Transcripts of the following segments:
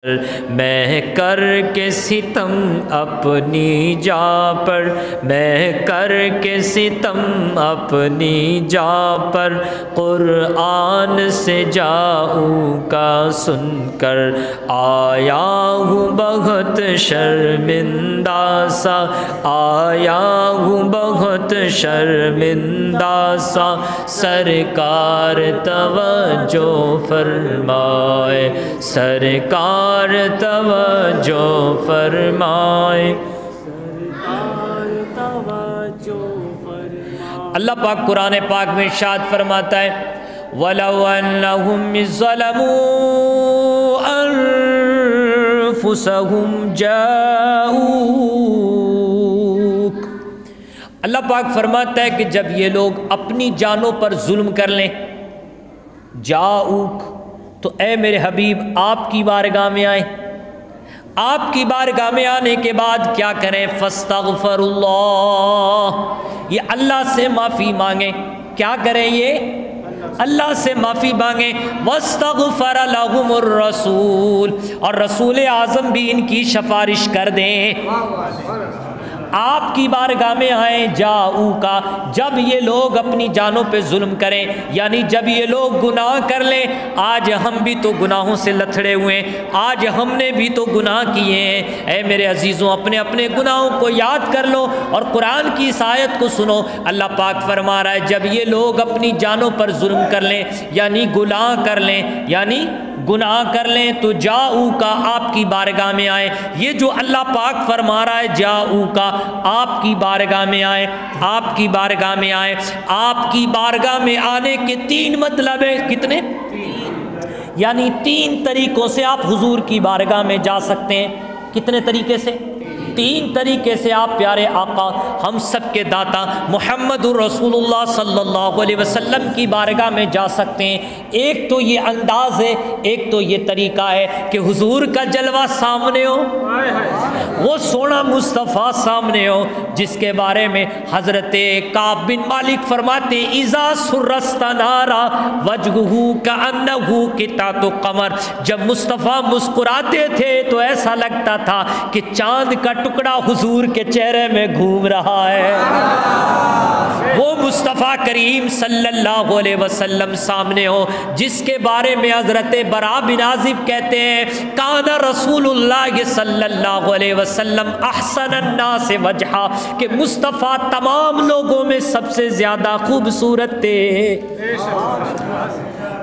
میں کر کے ستم اپنی جا پر، میں کر کے ستم اپنی جا پر، قرآن سے جاؤں کا سن کر آیا ہوں بہت شرمندہ سا، آیا ہوں بہت شرمندہ سا، سرکار توجہ فرمائے، سرکار توجہ فرمائے۔ اللہ پاک قرآن پاک میں ارشاد فرماتا ہے وَلَوْ أَنَّهُمْ إِذ ظَلَمُوا أَنفُسَهُمْ جَاءُوكَ، اللہ پاک فرماتا ہے کہ جب یہ لوگ اپنی جانوں پر ظلم کر لیں، جاؤک، تو اے میرے حبیب آپ کی بارگاہ میں آئیں، آپ کی بارگاہ میں آنے کے بعد کیا کریں؟ فاستغفر اللہ، یہ اللہ سے معافی مانگیں۔ کیا کریں؟ یہ اللہ سے معافی مانگیں۔ واستغفر لهم الرسول، اور رسول اعظم بھی ان کی سفارش کر دیں۔ آپ کی بارگاہ میں آئیں، جاؤ کا، جب یہ لوگ اپنی جانوں پہ ظلم کریں، یعنی جب یہ لوگ گناہ کر لیں۔ آج ہم بھی تو گناہوں سے لتھڑے ہوئے ہیں، آج ہم نے بھی تو گناہ کیے ہیں۔ اے میرے عزیزوں، اپنے اپنے گناہوں کو یاد کر لو اور قرآن کی اس آیت کو سنو۔ اللہ پاک فرما رہا ہے جب یہ لوگ اپنی جانوں پر ظلم کر لیں، یعنی گناہ کر لیں، یعنی گناہ کر لیں، تو جاؤ کا، آپ کی بارگاہ میں آئے۔ یہ جو اللہ پاک فرما رہا ہے جاؤ کا، آپ کی بارگاہ میں آئے، آپ کی بارگاہ میں آئے۔ آپ کی بارگاہ میں آنے کے تین مطلب ہیں، کتنے؟ یعنی تین طریقوں سے آپ حضور کی بارگاہ میں جا سکتے ہیں۔ کتنے طریقے سے؟ تین طریقے سے آپ پیارے آقا، ہم سب کے داتا محمد الرسول اللہ صلی اللہ علیہ وسلم کی بارگاہ میں جا سکتے ہیں۔ ایک تو یہ انداز ہے، ایک تو یہ طریقہ ہے کہ حضور کا جلوہ سامنے ہو، وہ سونا مصطفیٰ سامنے ہو، جس کے بارے میں حضرت کعب بن مالک فرماتے اذا سرستنارا وجہہ کأنہ قطعۃ قمر، جب مصطفیٰ مسکراتے تھے تو ایسا لگتا تھا کہ چاند کا ٹکڑا حضور کے چہرے میں گھوم رہا ہے۔ وہ مصطفیٰ کریم صلی اللہ علیہ وسلم سامنے ہو، جس کے بارے میں حضرت براء بن عازب کہتے ہیں کان رسول اللہ صلی اللہ علیہ وسلم احسن الناس وجہا، کہ مصطفیٰ تمام لوگوں میں سب سے زیادہ خوبصورت تھے۔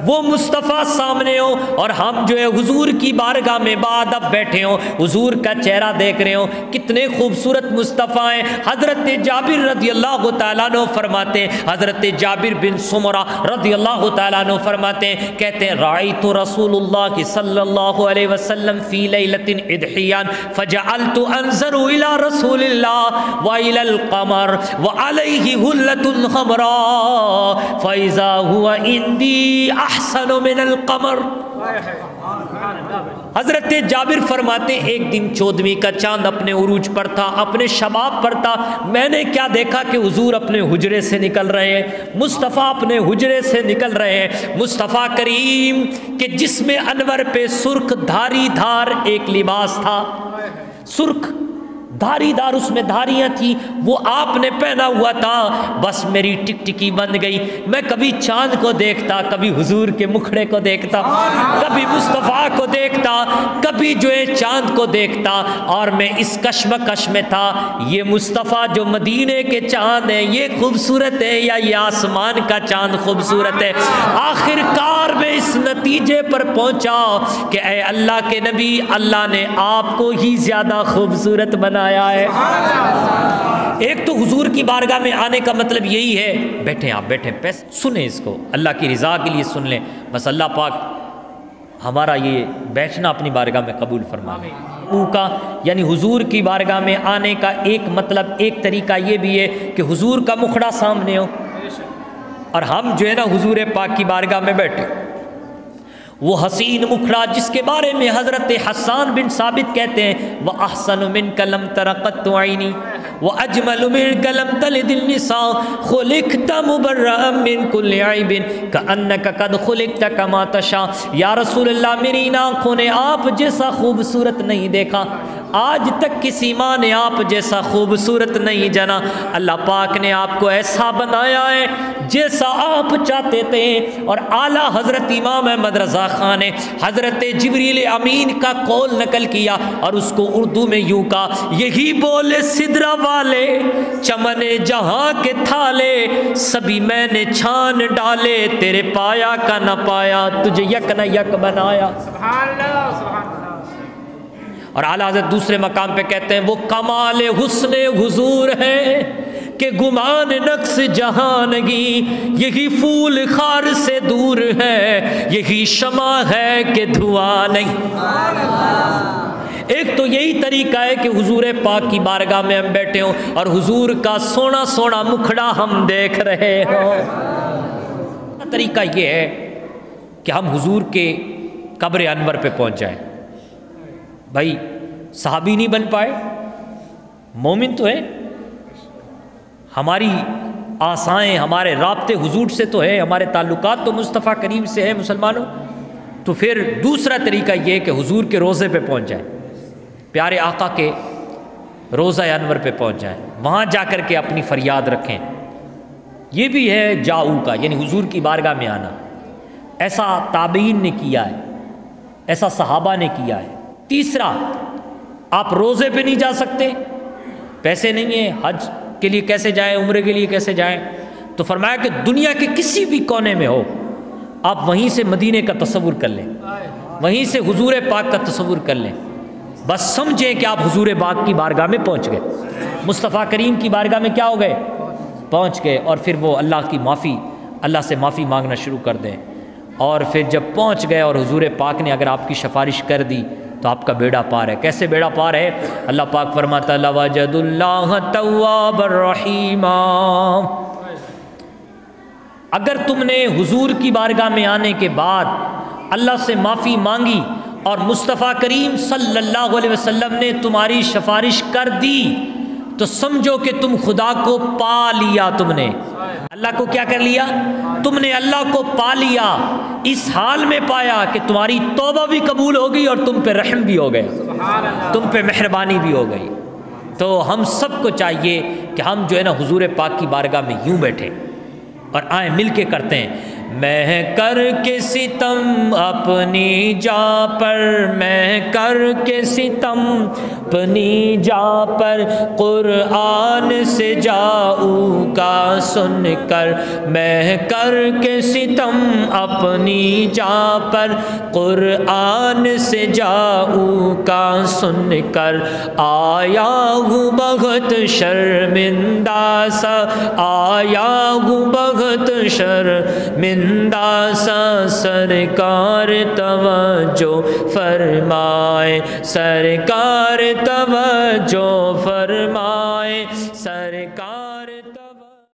وہ مصطفیٰ سامنے ہو اور ہم جو ہے حضور کی بارگاہ میں بعد اب بیٹھے ہوں، حضور کا چہرہ دیکھ رہے ہوں، کتنے خوبصورت مصطفیٰ ہیں۔ حضرت جابر رضی اللہ تعالیٰ عنہ فرماتے ہیں، حضرت جابر بن سمرہ رضی اللہ تعالیٰ عنہ فرماتے ہیں، کہتے ہیں رأیت رسول اللہ صلی اللہ علیہ وسلم فی لیلۃ اضحیان فجعلت انظر الی رسول اللہ والی القمر وعلیہ حلۃ حمراء فاذا هو عندی احسن من القمر۔ حضرت جابر فرماتے ایک دن 14ویں کا چاند اپنے عروج پر تھا، اپنے شباب پر تھا، میں نے کیا دیکھا کہ حضور اپنے حجرے سے نکل رہے ہیں، مصطفیٰ اپنے حجرے سے نکل رہے ہیں۔ مصطفیٰ کریم کے جسم انور پہ سرخ دھاری دھار ایک لباس تھا، سرخ دھاری دار، اس میں دھاریاں تھیں، وہ آپ نے پہنا ہوا تھا۔ بس میری ٹکٹکی بن گئی، میں کبھی چاند کو دیکھتا، کبھی حضور کے مکھڑے کو دیکھتا، کبھی مصطفیٰ کو دیکھتا، کبھی جو ہے چاند کو دیکھتا، اور میں اس کشمکش میں تھا، یہ مصطفیٰ جو مدینے کے چاند ہیں یہ خوبصورت ہے یا یہ آسمان کا چاند خوبصورت ہے؟ آخر کار میں اس نتیجے پر پہنچا کہ اے اللہ کے نبی، اللہ نے آپ کو ہی زیادہ خوبصورت بنا ہے۔ ایک تو حضور کی بارگاہ میں آنے کا مطلب یہی ہے، بیٹھیں آپ، بیٹھیں، سنیں اس کو، اللہ کی رضا کے لیے سن لیں، بس اللہ پاک ہمارا یہ بیٹھنا اپنی بارگاہ میں قبول فرمائے۔ کا یعنی حضور کی بارگاہ میں آنے کا ایک مطلب، ایک طریقہ یہ بھی ہے کہ حضور کا مکھڑا سامنے ہو اور ہم جو ہے نا حضور پاک کی بارگاہ میں بیٹھے۔ وہ حسین مکھڑا جس کے بارے میں حضرت حسان بن ثابت کہتے ہیں وَأَحْسَنُ مِنْكَ لَمْ تَرَ قَطُّ عَيْنِي، وَأَجْمَلُ مِنْكَ لَمْ تَلِدِ النِّسَاءُ خُلِقْتَ مُبَرَّأً مِّن كُلِّ عَيْبٍ كَأَنَّكَ قَدْ خُلِقْتَ كَمَا تَشَاءُ۔ یا رسول اللہ میری ان آنکھوں نے آپ جیسا خوبصورت نہیں دیکھا، آج تک کسی ماں نے آپ جیسا خوبصورت نہیں جنا، اللہ پاک نے آپ کو ایسا بنایا ہے جیسا آپ چاہتے تھے۔ اور اعلیٰ حضرت امام احمد رضا خان نے حضرت جبریل امین کا قول نقل کیا اور اس کو اردو میں یوں کہا، یہی بولے سدرا والے چمن جہاں کے تھالے، سبھی میں نے چھان ڈالے، تیرے پایا کا نہ پایا، تجھے یک نہ یک بنایا۔ سبحان اللہ سبحان اللہ۔ اور اعلیٰ حضرت دوسرے مقام پہ کہتے ہیں وہ کمال حسن حضور ہے کہ گمان نقص جہانگی، یہی پھول خار سے دور ہے، یہی شمع ہے کہ دھواں نہیں۔ ایک تو یہی طریقہ ہے کہ حضور پاک کی بارگاہ میں ہم بیٹھے ہوں اور حضور کا سونا سونا مکھڑا ہم دیکھ رہے ہوں۔ طریقہ یہ ہے کہ ہم حضور کے قبر انور پہ پہنچ جائیں۔ بھائی صحابی نہیں بن پائے، مومن تو ہے، ہماری آسائیں ہمارے رابطے حضور سے تو ہے، ہمارے تعلقات تو مصطفیٰ کریم سے ہے مسلمانوں، تو پھر دوسرا طریقہ یہ ہے کہ حضور کے روضے پہ پہنچ جائیں، پیارے آقا کے روضہ انور پہ پہنچ جائیں، وہاں جا کر کے اپنی فریاد رکھیں۔ یہ بھی ہے جاؤ کا، یعنی حضور کی بارگاہ میں آنا۔ ایسا تابعین نے کیا ہے، ایسا صحابہ نے کیا ہے۔ تیسرا، آپ روزے پہ نہیں جا سکتے، پیسے نہیں ہیں، حج کے لیے کیسے جائیں، عمرے کے لیے کیسے جائیں، تو فرمایا کہ دنیا کے کسی بھی کونے میں ہو، آپ وہیں سے مدینے کا تصور کر لیں، وہیں سے حضور پاک کا تصور کر لیں، بس سمجھیں کہ آپ حضور پاک کی بارگاہ میں پہنچ گئے، مصطفیٰ کریم کی بارگاہ میں کیا ہو گئے، پہنچ گئے، اور پھر وہ اللہ کی معافی، اللہ سے معافی مانگنا شروع کر دیں۔ اور پھر جب پہنچ گئے اور حضور پاک نے اگر آپ کی سفارش کر دی تو آپ کا بیڑا پار ہے۔ کیسے بیڑا پار ہے؟ اللہ پاک فرماتا ہے لَوَجَدُ اللَّهَ تَوَّابًا رَحِيمًا۔ اگر تم نے حضور کی بارگاہ میں آنے کے بعد اللہ سے معافی مانگی اور مصطفیٰ کریم صلی اللہ علیہ وسلم نے تمہاری سفارش کر دی تو سمجھو کہ تم خدا کو پا لیا، تم نے اللہ کو کیا کر لیا؟ تم نے اللہ کو پا لیا، اس حال میں پایا کہ تمہاری توبہ بھی قبول ہوگی اور تم پہ رحم بھی ہو گئے، تم پہ مہربانی بھی ہو گئی۔ تو ہم سب کو چاہیے کہ ہم جو ہے نا حضور پاک کی بارگاہ میں یوں بیٹھیں اور آئیں مل کے کرتے ہیں، میں کر کے ستم اپنی جا پر، میں کر کے ستم اپنی جا پر، قرآن سے جاؤں کا سن کر، میں کر کے ستم اپنی جا پر، قرآن سے جاؤں کا سن کر، آیا ہوں بہت شرمندہ سا، آیا ہوں بہت شرمندہ سا، سرکار توجہ فرمائے، سرکار توجہ فرمائے، سرکار